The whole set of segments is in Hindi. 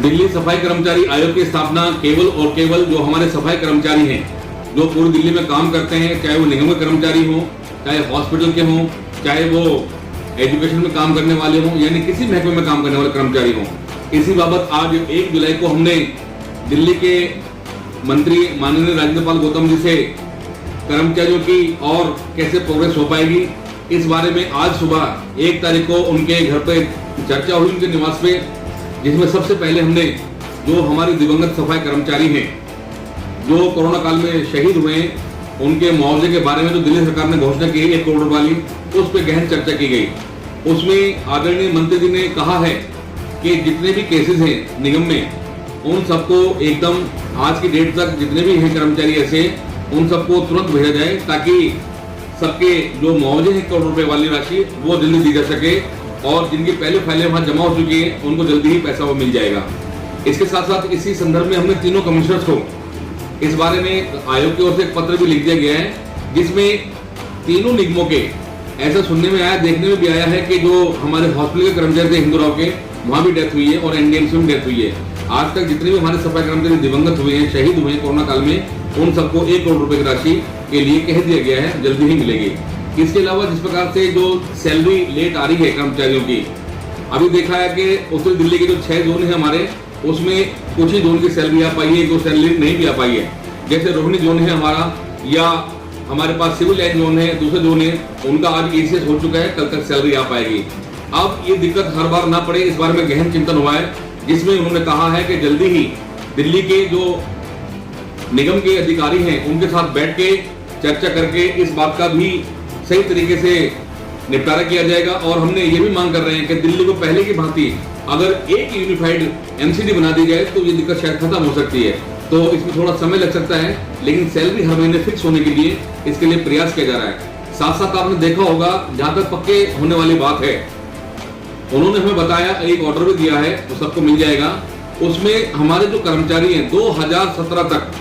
दिल्ली सफाई कर्मचारी आयोग की स्थापना केवल और केवल जो हमारे सफाई कर्मचारी हैं, जो पूरी दिल्ली में काम करते हैं, चाहे वो निगम के कर्मचारी हों, चाहे हॉस्पिटल के हों, चाहे वो एजुकेशन में काम करने वाले हों, यानी किसी महकमे में काम करने वाले कर्मचारी हों। इसी बाबत आज 1 जुलाई को हमने दिल्ली के मंत्री माननीय राजेंद्र पाल गौतम जी से कर्मचारियों की और कैसे प्रोग्रेस हो पाएगी, इस बारे में आज सुबह 1 तारीख को उनके घर पे चर्चा हुई, उनके निवास पे, जिसमें सबसे पहले हमने जो हमारे दिवंगत सफाई कर्मचारी हैं जो कोरोना काल में शहीद हुए हैं, उनके मुआवजे के बारे में जो दिल्ली सरकार ने घोषणा की है 1 करोड़ वाली, उस पर गहन चर्चा की गई। उसमें आदरणीय मंत्री जी ने कहा है कि जितने भी केसेस हैं निगम में, उन सबको एकदम आज की डेट तक जितने भी हैं कर्मचारी ऐसे, उन सबको तुरंत भेजा जाए ताकि सबके जो मुआवजे हैं 1 करोड़ रुपए वाली राशि वो जल्दी दी जा सके, और जिनकी पहले फाइलें वहां जमा हो चुकी है उनको जल्दी ही पैसा वो मिल जाएगा। इसके साथ साथ इसी संदर्भ में हमने तीनों कमिश्नर्स को इस बारे में आयोग की ओर से एक पत्र भी लिख दिया गया है, जिसमें तीनों निगमों के ऐसा सुनने में आया, देखने में भी आया है कि जो हमारे हॉस्पिटल के कर्मचारी थे हिंदूराव के, वहां भी डेथ हुई है और एनडीएमसी में डेथ हुई है। आज तक जितने भी हमारे सफाई कर्मचारी दिवंगत हुए हैं, शहीद हुए हैं कोरोना काल में, उन सबको 1 करोड़ रुपए की राशि के लिए कह दिया गया है, जल्दी ही मिलेगी। इसके अलावा जिस प्रकार से जो सैलरी लेट आ रही है कर्मचारियों की, अभी देखा है कि उत्तरी दिल्ली के जो 6 जोन है हमारे, उसमें कुछ ही जोन की सैलरी आ पाई है, जो सैलरी नहीं भी आ पाई है। जैसे रोहिणी जोन है हमारा, या हमारे पास सिविल लाइन जोन है, दूसरे जोन है, उनका आज ECS हो चुका है, कल तक सैलरी आ पाएगी। अब ये दिक्कत हर बार ना पड़े, इस बारे में गहन चिंतन हुआ है, जिसमें उन्होंने कहा है कि जल्दी ही दिल्ली के जो निगम के अधिकारी हैं उनके साथ बैठ के चर्चा करके इस बात का भी सही तरीके से निपटारा किया जाएगा। और हमने ये भी मांग कर रहे हैं कि दिल्ली को पहले की भांति अगर एक यूनिफाइड MCD बना दी जाए तो ये दिक्कत शायद खत्म हो सकती है। तो इसमें थोड़ा समय लग सकता है, लेकिन सैलरी हर महीने फिक्स होने के लिए इसके लिए प्रयास किया जा रहा है। साथ साथ आपने देखा होगा, जहां तक पक्के होने वाली बात है, उन्होंने हमें बताया, एक ऑर्डर भी दिया है, तो सबको मिल जाएगा। उसमें हमारे जो कर्मचारी हैं 2017 तक,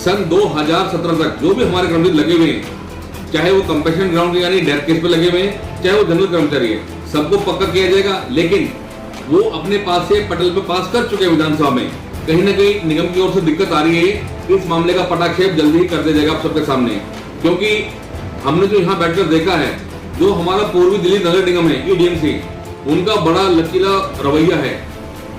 सन 2017 तक जो भी हमारे कर्मचारी लगे हुए हैं, चाहे वो कंपेशन ग्राउंड यानी डेथ केस पे लगे हुए हैं, चाहे वो जनरल कर्मचारी है, सबको पक्का किया जाएगा। लेकिन वो अपने पास से पटल पे पास कर चुके हैं विधानसभा में, कहीं ना कहीं निगम की ओर से दिक्कत आ रही है। इस मामले का पटाक्षेप जल्दी ही कर दिया जाएगा आप सबके सामने, क्योंकि हमने जो यहाँ बैठकर देखा है, जो हमारा पूर्वी दिल्ली नगर निगम है EDMC, उनका बड़ा लचीला रवैया है,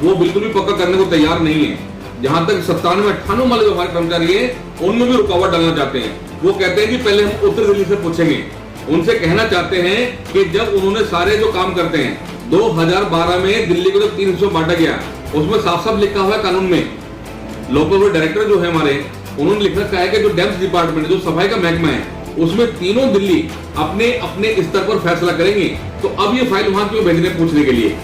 वो बिल्कुल भी पक्का करने को तैयार नहीं है। जहां तक 97-98 वाले जो हमारे कर्मचारी है, उनमें भी रुकावट डालना चाहते हैं। वो कहते हैं कि पहले हम उत्तर दिल्ली से पूछेंगे, उनसे कहना चाहते हैं कि जब उन्होंने सारे जो काम करते हैं 2012 में दिल्ली को जब 3 हिस्सों बांटा गया, उसमें साफ साफ लिखा हुआ है कानून में, लोकल डायरेक्टर जो है हमारे, उन्होंने लिख रखा है कि जो डैम्स डिपार्टमेंट जो सफाई का महकमा है, उसमें तीनों दिल्ली अपने अपने स्तर पर फैसला करेंगे। तो अब ये फाइल वहां क्यों भेजने पूछने के लिए?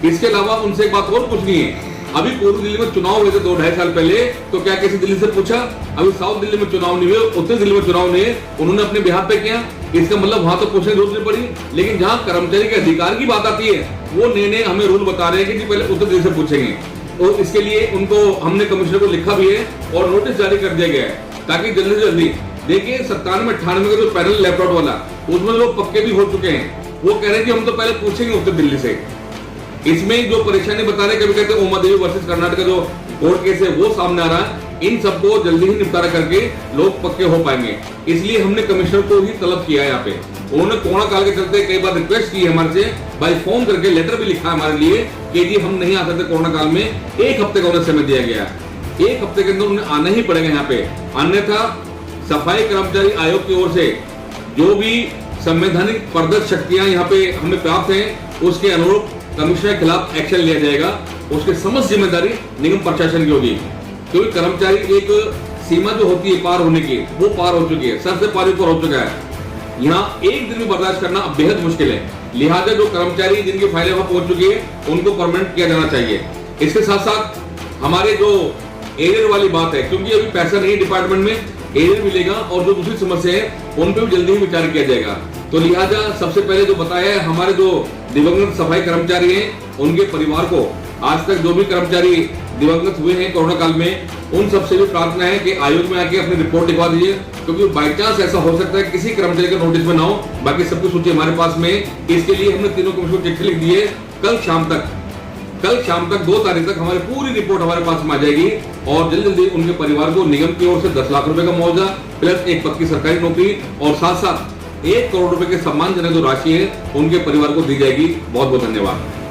इसके अलावा उनसे एक बात और पूछनी है, अभी पूर्वी दिल्ली में चुनाव हुए थे 2-2.5 साल पहले, तो क्या किसी दिल्ली से पूछा? अभी साउथ दिल्ली में चुनाव नहीं हुए, उत्तर दिल्ली में चुनाव नहीं है, उन्होंने अपने बिहार पे किया, इसका मतलब वहां तो पूछने की जरूरत नहीं पड़ी। लेकिन जहां कर्मचारी के अधिकार की बात आती है, वो नए हमें रूल बता रहे हैं कि पहले उत्तर दिल्ली से पूछेंगे। तो इसके लिए उनको हमने कमिश्नर को लिखा भी है और नोटिस जारी कर दिया गया है, ताकि जल्दी से जल्दी देखिए 97-98 का जो पैनल लैपटॉप वाला, उसमें लोग पक्के भी हो चुके हैं, वो कह रहे हैं कि हम तो पहले पूछेंगे उत्तर दिल्ली से। इसमें जो परेशानी बता रहे, कभी कहते हैं उमा देवी वर्सेस कर्नाटक जो कोर्ट केस है वो सामने आ रहा है, इन सबको जल्दी ही निपटारा करके लोग पक्के हो पाएंगे। इसलिए हमने कमिश्नर को ही तलब किया है। यहाँ पे उन्होंने कोरोना काल के चलते कई बार रिक्वेस्ट की है हमारे से, बाय फोन करके लेटर भी लिखा है हमारे लिए कि जी हम नहीं आ सकते कोरोना काल में, 1 हफ्ते का उन्हें समय दिया गया है, 1 हफ्ते के अंदर उन्हें आना ही पड़ेगा यहाँ पे। अन्यथा सफाई कर्मचारी आयोग की ओर से जो भी संवैधानिक प्रदत्त शक्तियां यहाँ पे हमें प्राप्त हैं, उसके अनुरूप कमिश्नर के खिलाफ एक्शन लिया जाएगा। उसकी समस्त जिम्मेदारी निगम प्रशासन की होगी, क्योंकि कर्मचारी एक सीमा जो होती है पार होने की, वो पार हो चुकी है, सर से पार ऊपर हो चुका है। यहाँ एक दिन भी बर्दाश्त करना अब बेहद मुश्किल है। लिहाजा जो कर्मचारी जिनकी फाइलें वहां पहुंच चुकी है, उनको परमानेंट किया जाना चाहिए। इसके साथ साथ हमारे जो एरियर वाली बात है, क्योंकि अभी पैसा नहीं डिपार्टमेंट में, एरियर मिलेगा और जो दूसरी समस्या है उन पर भी जल्दी ही विचार किया जाएगा। तो लिहाजा सबसे पहले जो बताया है, हमारे जो दिवंगत सफाई कर्मचारी हैं, उनके परिवार को, आज तक जो भी कर्मचारी दिवंगत हुए हैं कोरोना काल में, उन सबसे भी प्रार्थना है कि आयोग में आके अपनी रिपोर्ट लिखवा दीजिए, क्योंकि बाई चांस ऐसा हो सकता है किसी कर्मचारी का नोटिस में ना हो, बाकी सबकी सूची हमारे पास में। इसके लिए हमने तीनों कमिश्नर को चिट्ठी लिख दी है, कल शाम तक कल शाम तक 2 तारीख तक हमारी पूरी रिपोर्ट हमारे पास में आ जाएगी और जल्दी जल्दी उनके परिवार को निगम की ओर से 10 लाख रुपए का मुआवजा प्लस एक पक्की सरकारी नौकरी और साथ साथ 1 करोड़ रुपए के सम्मानजनक जो राशि है उनके परिवार को दी जाएगी। बहुत बहुत धन्यवाद।